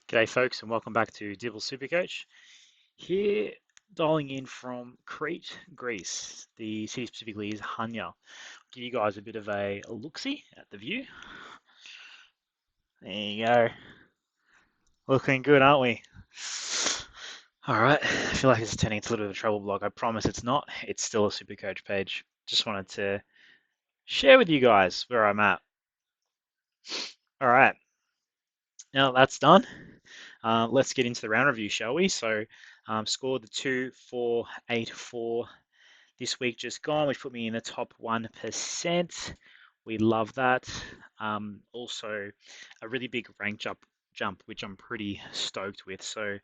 G'day, folks, and welcome back to AFL SuperCoach. Here, dialing in from Crete, Greece. The city specifically is Hania. Give you guys a bit of a look-see at the view. There you go. Looking good, aren't we? All right. I feel like it's turning into a little bit of a travel blog. I promise it's not. It's still a SuperCoach page. Just wanted to share with you guys where I'm at. All right. Now that's done. Let's get into the round review, shall we? So, scored the 2-4-8-4 this week just gone, which put me in the top 1%. We love that. Also, a really big rank jump, which I'm pretty stoked with. So,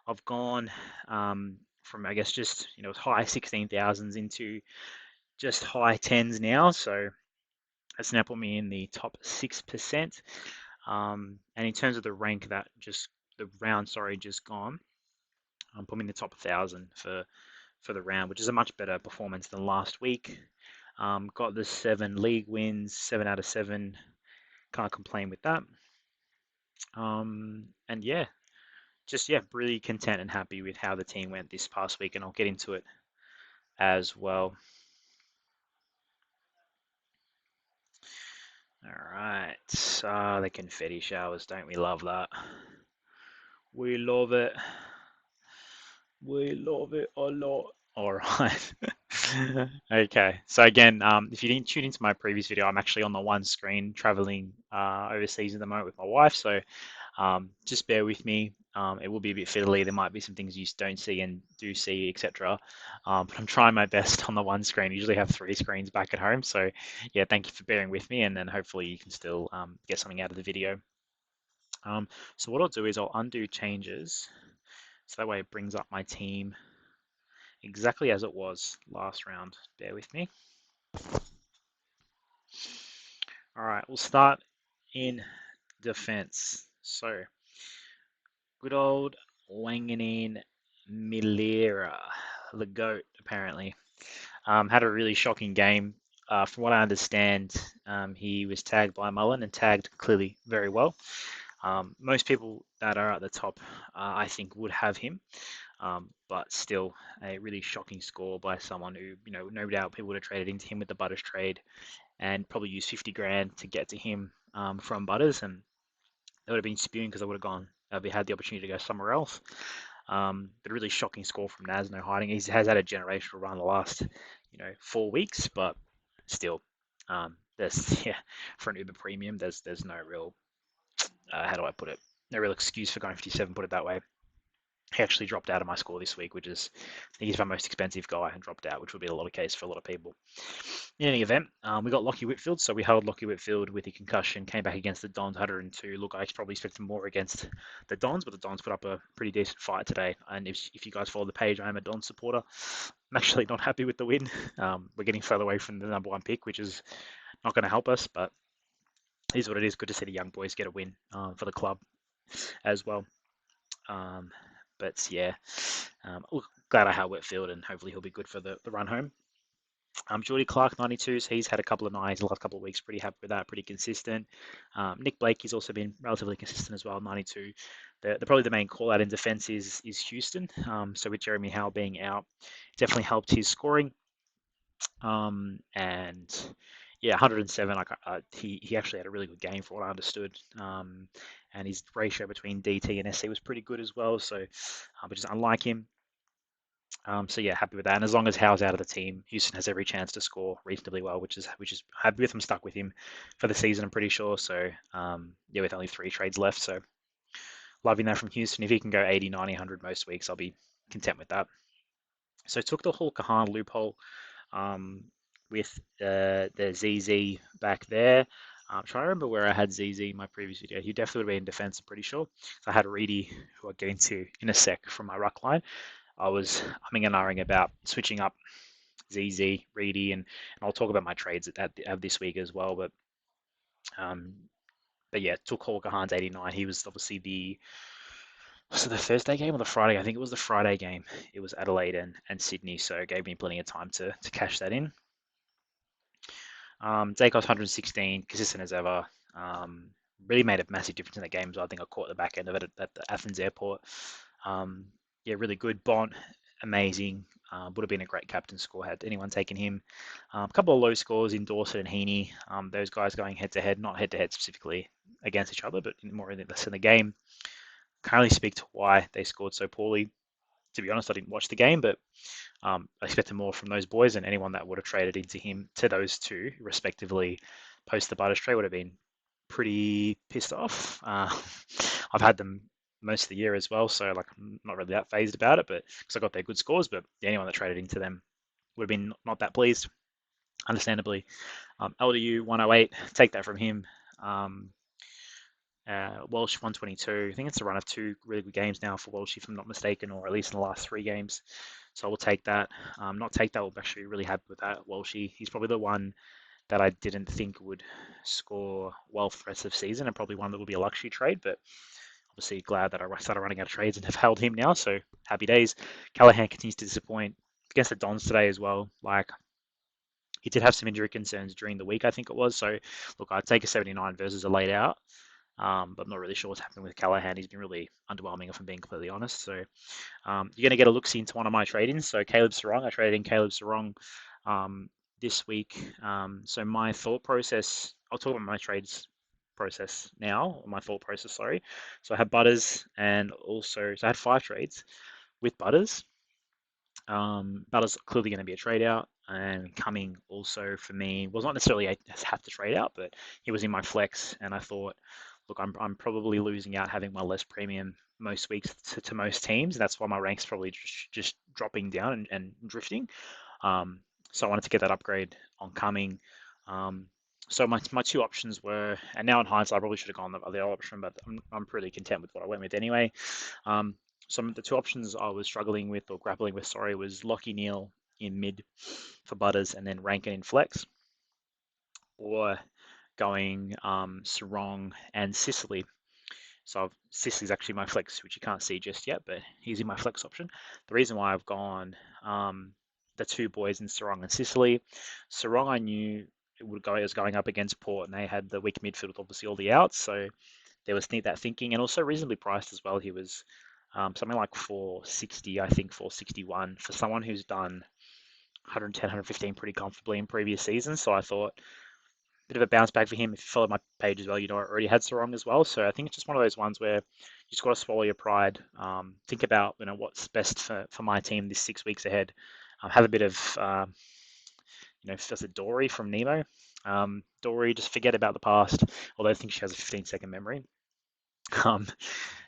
I've gone from I guess just high 16,000s into just high tens now. So that's now put me in the top 6%. And in terms of the rank that just the round, sorry, just gone, put me in the top 1,000 for the round, which is a much better performance than last week. Got the 7 league wins, 7 out of 7. Can't complain with that. And yeah, really content and happy with how the team went this past week, and I'll get into it as well. All right, the confetti showers, don't we love that? We love it. We love it a lot. All right. Okay. So again, if you didn't tune into my previous video, I'm actually on the one screen traveling overseas at the moment with my wife. So just bear with me. It will be a bit fiddly. There might be some things you don't see and do see, etc. But I'm trying my best on the one screen. I usually have 3 screens back at home. So yeah, thank you for bearing with me. And then hopefully you can still get something out of the video. So what I'll do is I'll undo changes. So that way it brings up my team exactly as it was last round. Bear with me. All right, we'll start in defense. So, good old Wanganin Milera, the GOAT, apparently. Had a really shocking game. From what I understand, he was tagged by Mullen and tagged clearly very well. Most people that are at the top, I think, would have him. But still a really shocking score by someone who, no doubt people would have traded into him with the Butters trade and probably used 50 grand to get to him from Butters, and they would have been spewing because they would have gone, they had the opportunity to go somewhere else. But a really shocking score from Naz, no hiding. He has had a generational run the last, 4 weeks, but still, there's for an Uber premium, there's no real, how do I put it? No real excuse for going 57. Put it that way. He actually dropped out of my score this week, which is, I think he's my most expensive guy and dropped out, which would be a lot of case for a lot of people. In any event, we got Lockie Whitfield, so we held Lockie Whitfield with a concussion, came back against the Dons, 102. Look, I probably expected more against the Dons, but the Dons put up a pretty decent fight today. And if you guys follow the page, I am a Dons supporter. I'm actually not happy with the win. We're getting further away from the number 1 pick, which is not going to help us, but it is what it is. Good to see the young boys get a win for the club as well. But yeah, look, glad I had Whitfield, and hopefully he'll be good for the run home. Geordie Clark, 92, so he's had a couple of 9s the last couple of weeks. Pretty happy with that, pretty consistent. Nick Blake, he's also been relatively consistent as well, 92. Probably the main call out in defence is Houston. So with Jeremy Howe being out, definitely helped his scoring. And yeah, 107. He actually had a really good game for what I understood. And his ratio between DT and SC was pretty good as well. So, which is unlike him. So yeah, happy with that. And as long as Howe's out of the team, Houston has every chance to score reasonably well, which is happy with him. Stuck with him for the season, I'm pretty sure. So yeah, with only 3 trades left, so loving that from Houston. If he can go 80, 90, 100 most weeks, I'll be content with that. So took the Hall Kahan loophole with the ZZ back there. I'm trying to remember where I had ZZ in my previous video. He definitely would have been in defense, I'm pretty sure. So I had Reedy, who I'll get into in a sec, from my ruck line. I was humming and ahhing about switching up ZZ, Reedy, and I'll talk about my trades at this week as well. But yeah, took Hall Kahan's 89. He was obviously was it the Thursday game or the Friday? I think it was the Friday game. It was Adelaide and Sydney, so it gave me plenty of time to cash that in. Dacos 116, consistent as ever. really made a massive difference in the game. So I think I caught the back end of it at the Athens airport. Um, yeah, really good. Bont, amazing. Would have been a great captain score had anyone taken him. A couple of low scores in Dawson and Heaney. Those guys going head to head, not head to head specifically against each other, but more in the game. Can't really speak to why they scored so poorly. To be honest, I didn't watch the game, but I expected more from those boys, and anyone that would have traded into him to those two, respectively, post the Butters trade would have been pretty pissed off. I've had them most of the year as well, so like I'm not really that phased about it, but because I got their good scores, but anyone that traded into them would have been not that pleased, understandably. LDU 108, take that from him. Um, Welsh 122. I think it's a run of two really good games now for Welsh, if I'm not mistaken, or at least in the last three games. So we'll take that. Not take that. We're actually really happy with that. Welshie, he's probably the one that I didn't think would score well for the rest of the season, and probably one that will be a luxury trade. But obviously glad that I started running out of trades and have held him now. So happy days. Callahan continues to disappoint against the Dons today as well. Like he did have some injury concerns during the week, I think it was. So look, I'd take a 79 versus a laid out. But I'm not really sure what's happening with Callahan. He's been really underwhelming, if I'm being completely honest. So you're going to get a look-see into one of my trade-ins. So Caleb Sarong, I traded in Caleb Sarong this week. So my thought process, I'll talk about my trades process now, my thought process, sorry. So I had Butters and also, so I had 5 trades with Butters. Butters clearly going to be a trade out, and Cumming also for me was not necessarily a have to trade out, but he was in my flex, and I thought, look, I'm probably losing out having my less premium most weeks to most teams, and that's why my rank's probably just dropping down and drifting. Um, so I wanted to get that upgrade on Cumming. So my two options were, and now in hindsight, I probably should have gone the other option, but I'm pretty content with what I went with anyway. Um, some of the two options I was struggling with or grappling with, sorry, was Lockie Neal in mid for Butters and then Rankin in flex, or going Sarong and Sicily. So Sicily's actually my flex, which you can't see just yet, but he's in my flex option. The reason why I've gone the two boys in Sarong and Sicily, Sarong I knew it was going up against Port, and they had the weak midfield with obviously all the outs, so there was that thinking, and also reasonably priced as well. He was something like 460, I think 461 for someone who's done 110, 115 pretty comfortably in previous seasons. So I thought bit of a bounce back for him. If you follow my page as well, you know I already had Sarong as well. So I think it's just one of those ones where you just got to swallow your pride. Think about what's best for my team this 6 weeks ahead. Have a bit of that's a Dory from Nemo. Dory, just forget about the past. Although I think she has a 15-second memory. Um,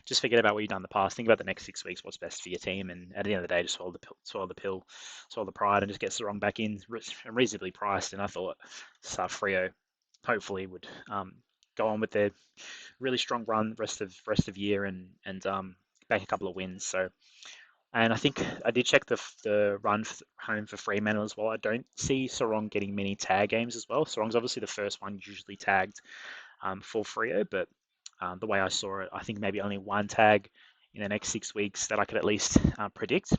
just forget about what you've done in the past. Think about the next 6 weeks, what's best for your team, and at the end of the day, just swallow the pride, and just get Sarong back in, reasonably priced. And I thought Frio hopefully would go on with their really strong run rest of year and back a couple of wins. So, and I think I did check the run home for Fremantle as well. I don't see Sarong getting many tag games as well. Sarong's obviously the first one usually tagged for Freo, but the way I saw it, I think maybe only one tag in the next 6 weeks that I could at least predict.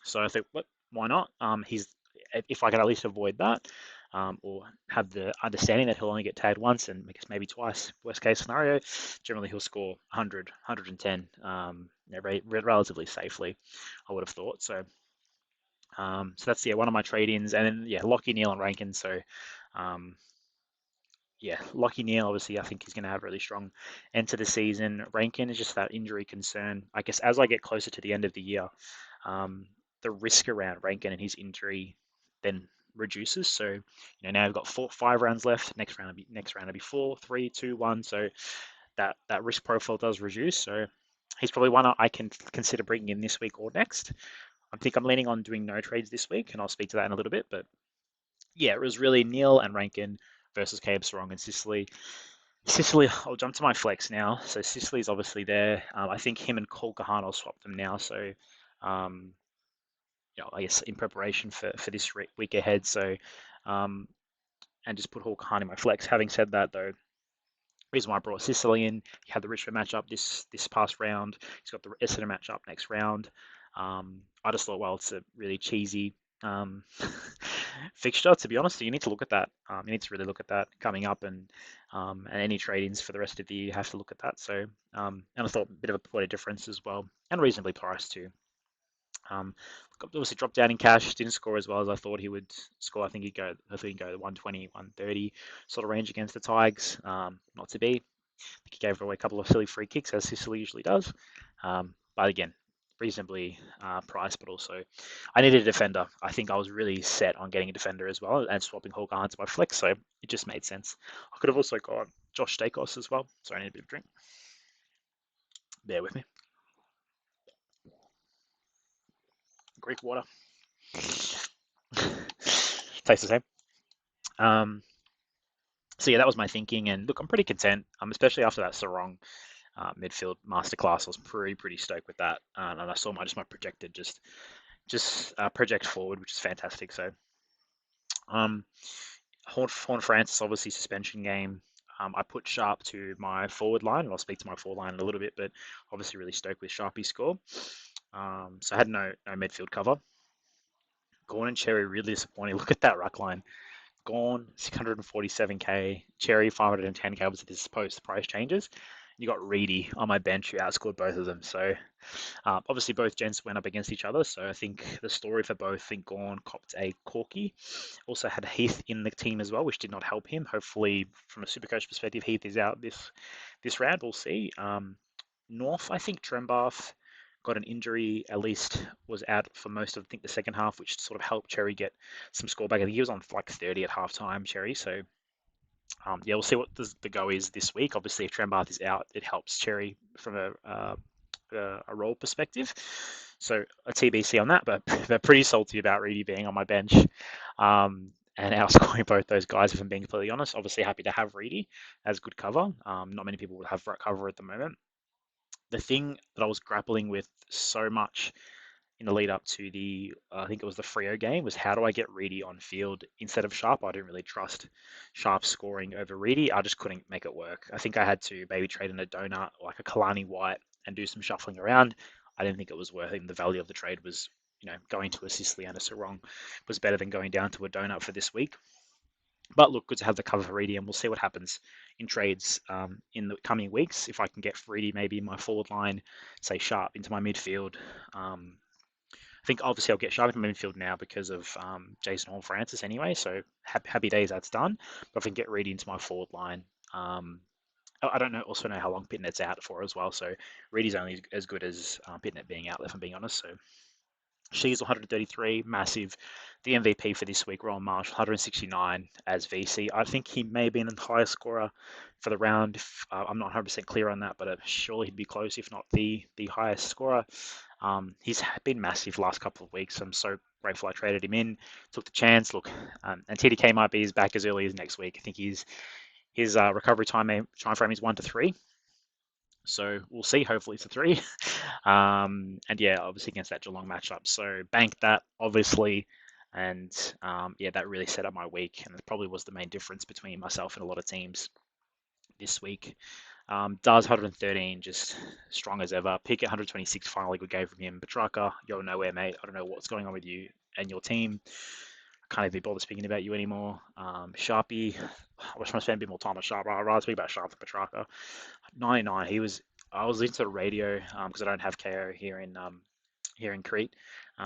So I think, why not? If I can at least avoid that, or have the understanding that he'll only get tagged once and I guess maybe twice, worst case scenario, generally he'll score 100, 110 relatively safely, I would have thought. So that's one of my trade-ins, and then Lockie, Neal, and Rankin. So um, Lockie Neal, obviously, I think he's going to have a really strong end to the season. Rankin is just that injury concern. I guess as I get closer to the end of the year, the risk around Rankin and his injury then reduces. So, now we've got 5 rounds left. Next round will be 4, 3, 2, 1. So that risk profile does reduce. So he's probably one I can consider bringing in this week or next. I think I'm leaning on doing no trades this week, and I'll speak to that in a little bit. But yeah, it was really Neil and Rankin versus Caleb Sarong and Sicily. Sicily, I'll jump to my flex now. So Sicily's obviously there. I think him and Cole Kahan, I'll swap them now. So, um, I guess in preparation for this week ahead. So, and just put Hawk Kahan in my flex. Having said that, though, reason why I brought Sicily in, he had the Richmond matchup this past round. He's got the Essendon matchup next round. I just thought, well, it's a really cheesy fixture. To be honest, you need to look at that. You need to really look at that coming up, and any trade-ins for the rest of the year, you have to look at that. So, and I thought a bit of a point of difference as well, and reasonably priced too. Obviously dropped down in cash, didn't score as well as I thought he would score. I think he'd go the 120, 130 sort of range against the Tigers. Not to be. I think he gave away a couple of silly free kicks, as Sicily usually does. But again, reasonably priced, but also I needed a defender. I think I was really set on getting a defender as well and swapping Hawker Hunt to my flex, so it just made sense. I could have also gone Josh Stakos as well. Sorry, I need a bit of drink. Bear with me. Greek water. Tastes the same. Um, so yeah, that was my thinking, and look, I'm pretty content, especially after that Sarong midfield masterclass. I was pretty stoked with that, and I saw my projected project forward, which is fantastic. So Horn Francis, obviously suspension game. I put Sharp to my forward line, and I'll speak to my forward line in a little bit, but obviously really stoked with Sharpie's score. So I had no midfield cover. Gorn and Cherry really disappointing. Look at that ruck line. Gorn 647k, Cherry 510k. Obviously, this is post price changes. You got Reedy on my bench who outscored both of them. So obviously, both gents went up against each other. So I think the story for both, I think Gorn copped a corky. Also had Heath in the team as well, which did not help him. Hopefully, from a Supercoach perspective, Heath is out this round. We'll see. North, I think Trembath got an injury, at least was out for most of, I think, the second half, which sort of helped Cherry get some score back. I think he was on like 30 at halftime, Cherry. So yeah, we'll see what the go is this week. Obviously, if Trembath is out, it helps Cherry from a role perspective. So a TBC on that, but they're pretty salty about Reedy being on my bench and outscoring both those guys, if I'm being completely honest. Obviously, happy to have Reedy as good cover. Not many people would have cover at the moment. The thing that I was grappling with so much in the lead up to I think it was the Freo game, was how do I get Reedy on field instead of Sharp? I didn't really trust Sharp scoring over Reedy. I just couldn't make it work. I think I had to maybe trade in a donut like a Kalani White and do some shuffling around. I didn't think it was worth it. The value of the trade was, going to a Sicily and a Sarong was better than going down to a donut for this week. But look, good to have the cover for Reedy, and we'll see what happens in trades in the coming weeks. If I can get Reedy maybe in my forward line, say Sharp into my midfield, I think obviously I'll get Sharp in midfield now because of Jason Horne-Francis anyway. So happy days, that's done. But if I can get Reedy into my forward line, I don't also know how long Pitnet's out for as well. So Reedy's only as good as Pitnet being out, if I'm being honest. So she's 133, massive. The MVP for this week, Rowan Marsh, 169 as VC. I think he may be the highest scorer for the round. I'm not 100% clear on that, but surely he'd be close, if not the highest scorer. He's been massive last couple of weeks. I'm so grateful I traded him in, took the chance. Look, and TDK might be back as early as next week. I think his recovery time frame is 1 to 3. So we'll see. Hopefully it's a 3. And yeah, obviously against that Geelong matchup. So bank that, obviously. And yeah, that really set up my week. And it probably was the main difference between myself and a lot of teams this week. Does 113, just strong as ever. Pick 126, finally good game from him. Petrarca, you're nowhere, mate. I don't know what's going on with you and your team. I can't even bother speaking about you anymore. Sharpie, I was trying to spend a bit more time on Sharp. I'd rather speak about Sharp than Petrarca. 99, I was into the radio because I don't have KO here in Crete,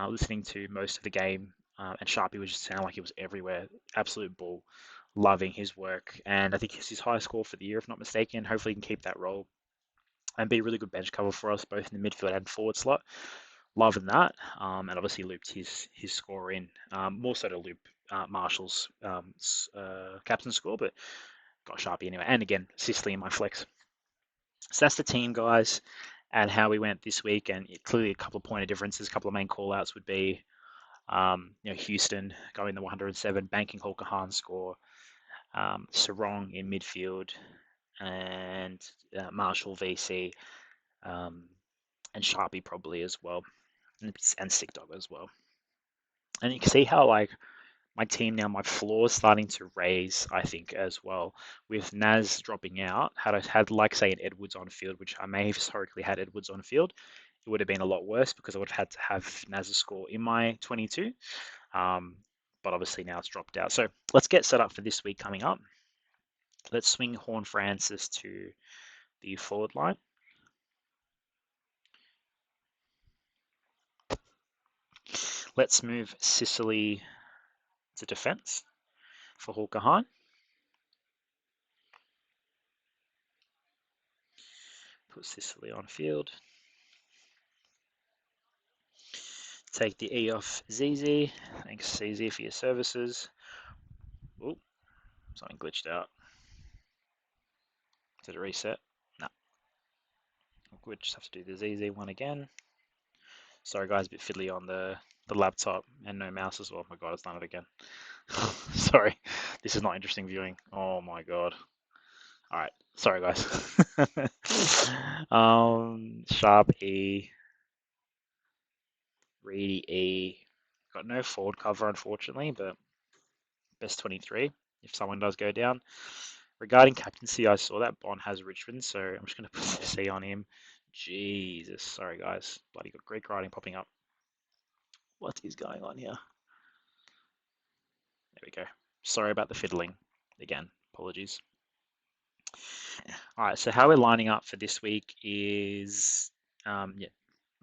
listening to most of the game, and Sharpie was just sounding like he was everywhere. Absolute bull. Loving his work, and I think it's his highest score for the year, if not mistaken. Hopefully, he can keep that role and be a really good bench cover for us, both in the midfield and forward slot. Loving that, and obviously looped his score in, more so to loop Marshall's captain score, but got Sharpie anyway. And again, Sicily in my flex. So that's the team, guys, and how we went this week. And clearly, a couple of point of differences, a couple of main call outs would be, Houston going the 107, banking Hawker Hahn score. Sarong in midfield, and Marshall VC, and Sharpie probably as well, and Sick Dog as well. And you can see how like my team now, my floor is starting to raise, I think, as well. With Naz dropping out, had I had like say an Edwards on field, which I may have historically had Edwards on field, it would have been a lot worse because I would have had to have Naz's score in my 22. but obviously now it's dropped out. So let's get set up for this week coming up. Let's swing Horn Francis to the forward line. Let's move Sicily to defence for Hawker Hahn. Put Sicily on field. Take the E off ZZ. Thanks, ZZ, for your services. Oh, something glitched out. Did it reset? No. We just have to do the ZZ one again. Sorry, guys, a bit fiddly on the laptop and no mouse as well. Oh my god, it's done it again. Sorry, this is not interesting viewing. Oh my god. All right, sorry, guys. Sharp E, Reedy E. Got no forward cover, unfortunately, but best 23 if someone does go down. Regarding captaincy, I saw that Bond has Richmond, so I'm just going to put the C on him. Jesus, sorry guys. Bloody got Greek writing popping up. What is going on here? There we go. Sorry about the fiddling. Again, apologies. All right, so how we're lining up for this week is, yeah,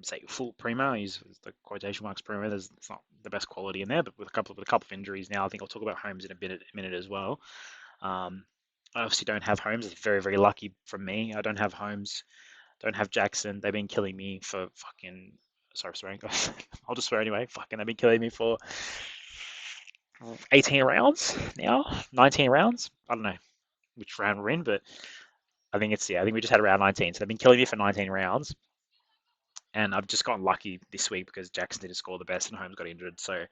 say full primo. I use the quotation marks primo. It's not the best quality in there, but with a couple of injuries now, I think I'll talk about Holmes in a minute as well. I obviously don't have Holmes. It's very, very lucky from me. I don't have Holmes. Don't have Jackson. They've been killing me for fucking. Sorry, swearing, guys. I'll just swear anyway. Fucking, they've been killing me for 18 rounds now, 19 rounds. I don't know which round we're in, but I think I think we just had around 19. So they've been killing me for 19 rounds. And I've just gotten lucky this week because Jackson didn't score the best and Holmes got injured. So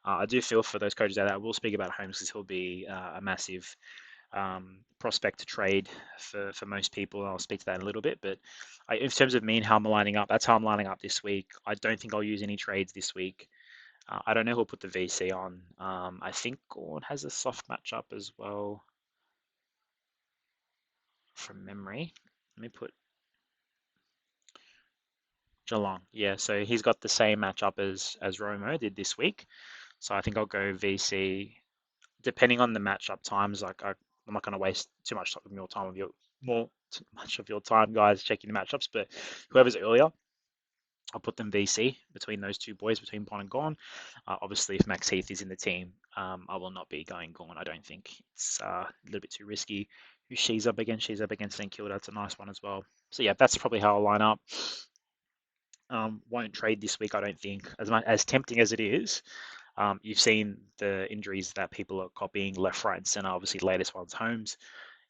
I do feel for those coaches out there. I will speak about Holmes because he'll be a massive prospect to trade for most people. I'll speak to that in a little bit. But in terms of me and how I'm lining up, that's how I'm lining up this week. I don't think I'll use any trades this week. I don't know who'll put the VC on. I think Gorn has a soft matchup as well from memory. Let me put Geelong. Yeah, so he's got the same matchup as Romo did this week. So I think I'll go VC. Depending on the matchup times, I'm not going to waste too much of your time too much of your time, guys, checking the matchups. But whoever's earlier, I'll put them VC between those two boys, between Bond and Gorn. Obviously, if Max Heath is in the team, I will not be going Gorn. I don't think it's a little bit too risky. Who she's up against? She's up against St Kilda. That's a nice one as well. So yeah, that's probably how I'll line up. Won't trade this week, I don't think. As tempting as it is, you've seen the injuries that people are copying left, right, and center. Obviously, the latest one's Holmes.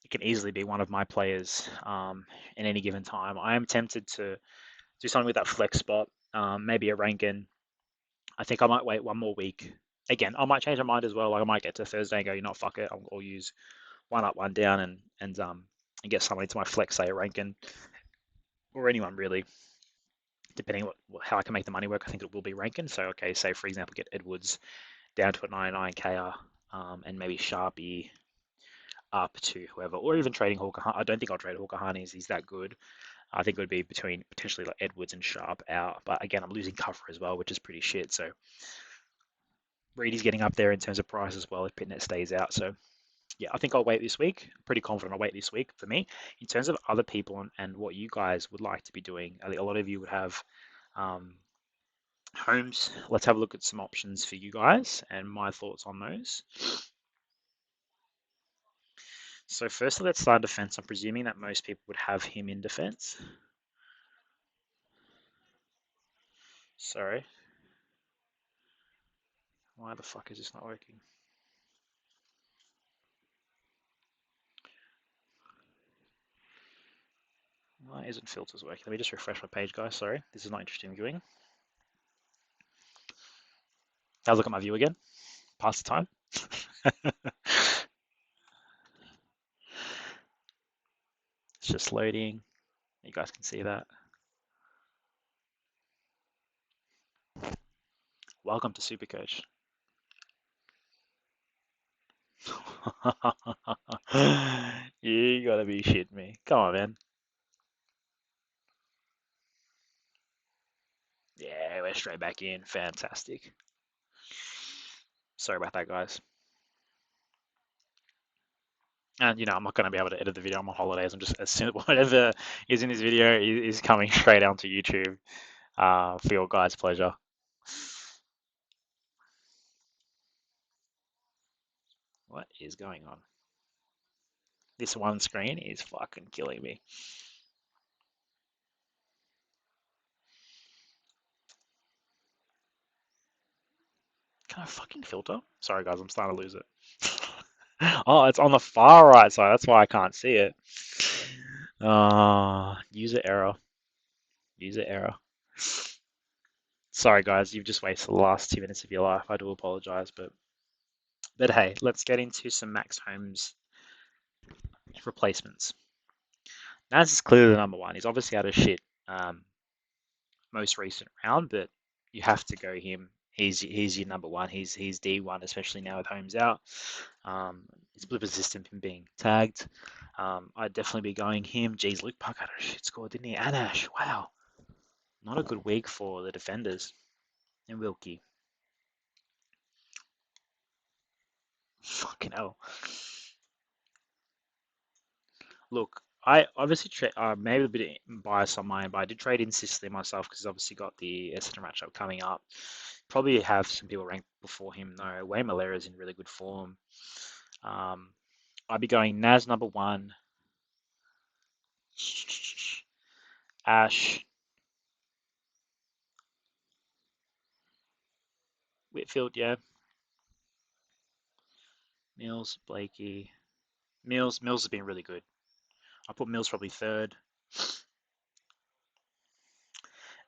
It can easily be one of my players in any given time. I am tempted to do something with that flex spot, maybe a Rankin. I think I might wait one more week. Again, I might change my mind as well. Like I might get to Thursday and go, you know, fuck it. I'll use one up, one down, and get someone into my flex, say a Rankin or anyone really, depending on how I can make the money work. I think it will be Rankin. So okay, say for example, get Edwards down to a 99 KR, and maybe Sharpie up to whoever, or even trading Hawker. I don't think I'll trade Hawker Harney. He's that good. I think it would be between potentially like Edwards and Sharp out. But again, I'm losing cover as well, which is pretty shit. So Reedy's getting up there in terms of price as well if Pitnet stays out. So yeah, I think I'll wait this week. Pretty confident I'll wait this week for me. In terms of other people and what you guys would like to be doing, I think a lot of you would have homes. Let's have a look at some options for you guys and my thoughts on those. So firstly, let's start defense. I'm presuming that most people would have him in defense. Sorry. Why the fuck is this not working? Why isn't filters working? Let me just refresh my page, guys. Sorry. This is not interesting viewing. Have a look at my view again. Pass the time. It's just loading. You guys can see that. Welcome to SuperCoach. You gotta be shitting me. Come on, man. Yeah, we're straight back in. Fantastic. Sorry about that, guys. And I'm not going to be able to edit the video. I'm on holidays. I'm just as soon whatever is in this video is coming straight onto YouTube for your guys' pleasure. What is going on? This one screen is fucking killing me. Can I fucking filter? Sorry, guys, I'm starting to lose it. Oh, it's on the far right side. That's why I can't see it. User error. User error. Sorry, guys, you've just wasted the last 2 minutes of your life. I do apologize, but hey, let's get into some Max Holmes replacements. Naz is clearly the number one. He's obviously had a shit most recent round, but you have to go him. He's your number one. He's D1, especially now with Holmes out. It's a bit resistant him being tagged. I'd definitely be going him. Geez, Luke Puck had a shit score, didn't he? And Ash, wow. Not a good week for the defenders. And Wilkie. Fucking hell. Look, I obviously maybe a bit biased on mine, but I did trade in Sicily myself because he's obviously got the Essendon matchup coming up. Probably have some people ranked before him though. Wayne Malera is in really good form. I'd be going Naz number one, Ash, Whitfield, yeah, Mills, Blakey, Mills has been really good. I put Mills probably third.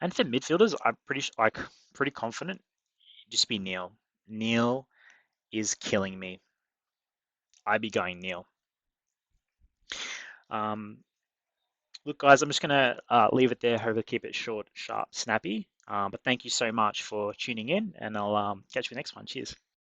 And for midfielders, I'm pretty confident. Just be Neil. Neil is killing me. I'd be going Neil. Look, guys, I'm just gonna leave it there. Hopefully, keep it short, sharp, snappy. But thank you so much for tuning in, and I'll catch you next one. Cheers.